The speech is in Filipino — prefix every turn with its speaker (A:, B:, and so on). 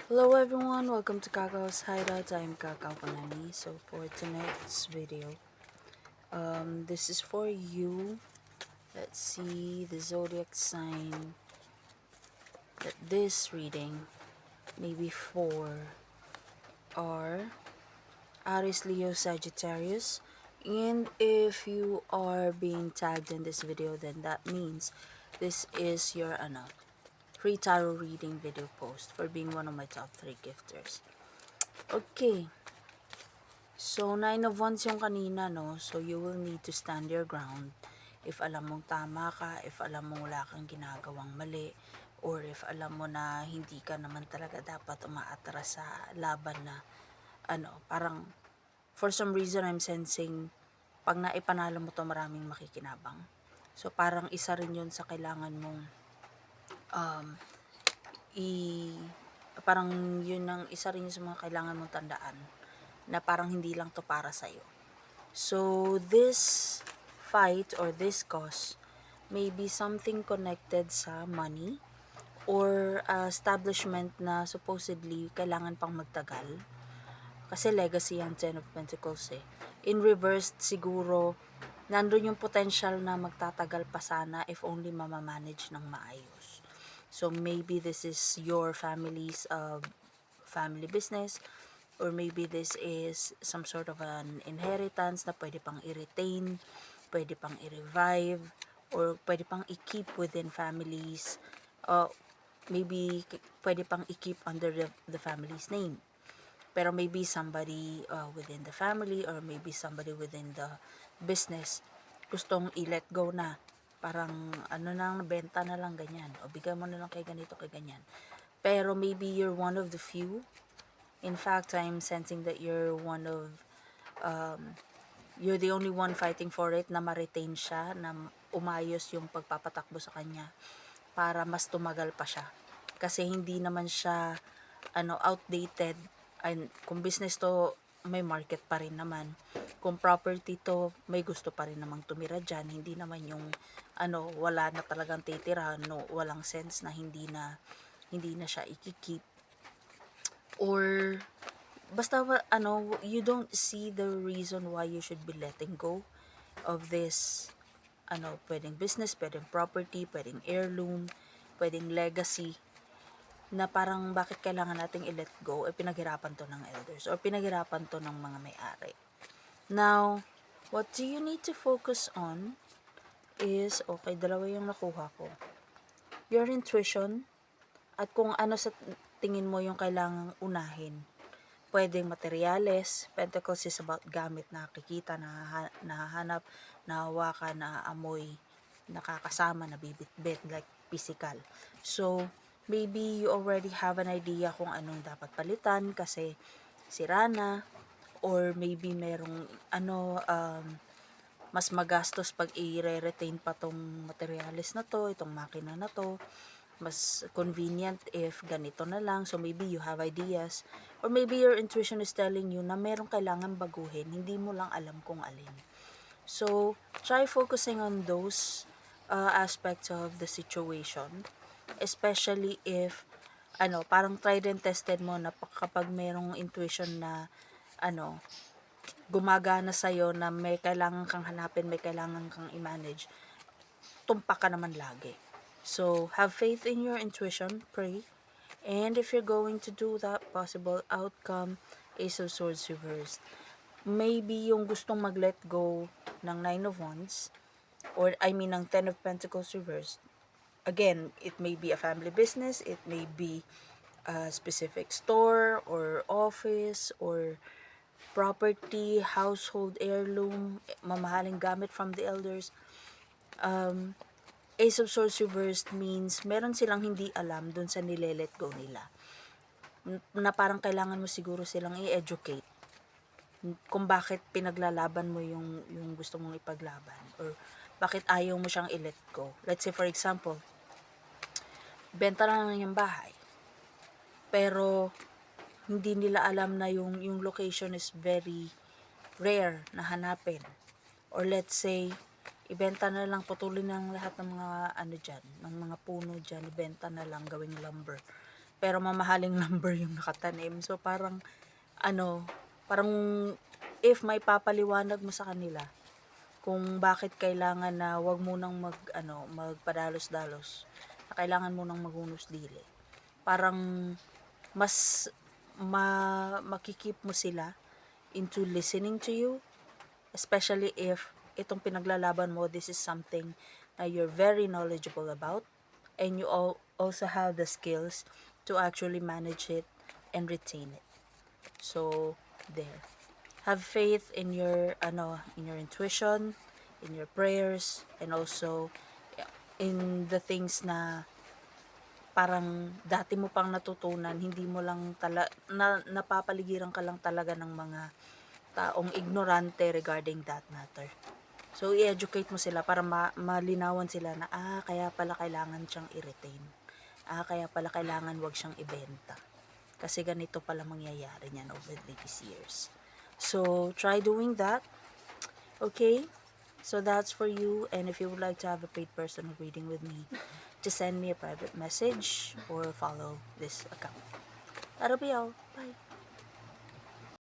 A: Hello everyone, welcome to Kakao's Hideout. I'm Kakao Panani. So for tonight's video, this is for you. Let's see the zodiac sign that this reading may be for are Aries, Leo, Sagittarius. And if you are being tagged in this video, then that means this is your free tarot reading video post for being one of my top 3 gifters. Okay. So, 9 of Wands yung kanina, no? So, you will need to stand your ground. If alam mong tama ka, if alam mong wala kang ginagawang mali, or if alam mo na hindi ka naman talaga dapat umaatras sa laban na, parang, for some reason, I'm sensing, pag naipanalo mo to, maraming makikinabang. So, parang isa rin yun sa kailangan mong, um, parang yun ang isa rin yun sa mga kailangan mong tandaan na parang hindi lang to para sa'yo. So, this fight or this cause may be something connected sa money or establishment na supposedly kailangan pang magtagal. Kasi legacy ang 10 of Pentacles eh. In reverse, siguro, nandun yung potential na magtatagal pa sana if only mamamanage ng maayos. So, maybe this is your family's family business, or maybe this is some sort of an inheritance na pwede pang i-retain, pwede pang i-revive, or pwede pang i-keep within families. Maybe pwede pang i-keep under the family's name. Pero maybe somebody within the family or maybe somebody within the business gustong i-let go na. Parang benta na lang ganyan. O bigay mo na lang kay ganito, kay ganyan. Pero maybe you're one of the few. In fact, I'm sensing that you're you're the only one fighting for it na ma-retain siya, na umayos yung pagpapatakbo sa kanya para mas tumagal pa siya. Kasi hindi naman siya outdated. And kung business to, may market pa rin naman. Kung property to, may gusto pa rin namang tumira dyan. Hindi naman yung wala na talagang titira, no, walang sense na hindi na siya ikikip. Or basta you don't see the reason why you should be letting go of this pwedeng business, pwedeng property, pwedeng heirloom, pwedeng legacy, na parang bakit kailangan nating i-let go, pinaghirapan to ng elders or pinaghirapan to ng mga may-ari. Now, what do you need to focus on is, okay, dalawa yung nakuha ko. Your intuition at kung ano sa tingin mo yung kailangang unahin. Pwedeng materyales. Pentacles is about gamit, nakikita, nahahanap, nahawakan, naaamoy, nakakasama, nabibitbit, like physical. So, maybe you already have an idea kung anong dapat palitan kasi sira na, or maybe merong mas magastos pag i-retain pa tong materials na to, itong makina na to. Mas convenient if ganito na lang. So maybe you have ideas, or maybe your intuition is telling you na merong kailangan baguhin, hindi mo lang alam kung alin. So try focusing on those aspects of the situation, especially if parang tried and tested mo na kapag merong intuition na gumagana sa'yo, na may kailangan kang hanapin, may kailangan kang i-manage, tumpak ka naman lagi. So, have faith in your intuition, pray, and if you're going to do that, possible outcome, Ace of Swords reversed. Maybe yung gustong mag-let go ng 9 of Wands, or ng 10 of Pentacles reversed. Again, it may be a family business, it may be a specific store or office or property, household heirloom, mamahaling gamit from the elders. Ace of Swords reversed means meron silang hindi alam dun sa nile-let go nila. Na parang kailangan mo siguro silang i-educate kung bakit pinaglalaban mo yung gusto mong ipaglaban, or bakit ayaw mo siyang i-let go. Let's say for example, benta na lang yung bahay, pero hindi nila alam na yung location is very rare na hanapin. Or let's say, ibenta na lang, putulin ng lahat ng mga dyan, ng mga puno dyan, ibenta na lang, gawing lumber. pero mamahaling number yung nakatanim. So parang ano, parang if may papaliwanag mo sa kanila kung bakit kailangan na wag munang magpadalos-dalos, na kailangan munang maghunos dili. Parang mas makikip mo sila into listening to you, especially if itong pinaglalaban mo, this is something na you're very knowledgeable about, and you also have the skills to actually manage it and retain it. So, there. Have faith in your intuition, in your prayers, and also in the things na parang dati mo pang natutunan, hindi mo lang napapaligiran ka lang talaga ng mga taong ignorante regarding that matter. So, i-educate mo sila para malinawan sila na, kaya pala kailangan siyang i-retain. Kaya pala kailangan wag siyang ibenta. Kasi ganito pala mangyayari niyan over these years. So, try doing that. Okay? So, that's for you. And if you would like to have a paid personal reading with me, just send me a private message or follow this account. That'll be all. Bye.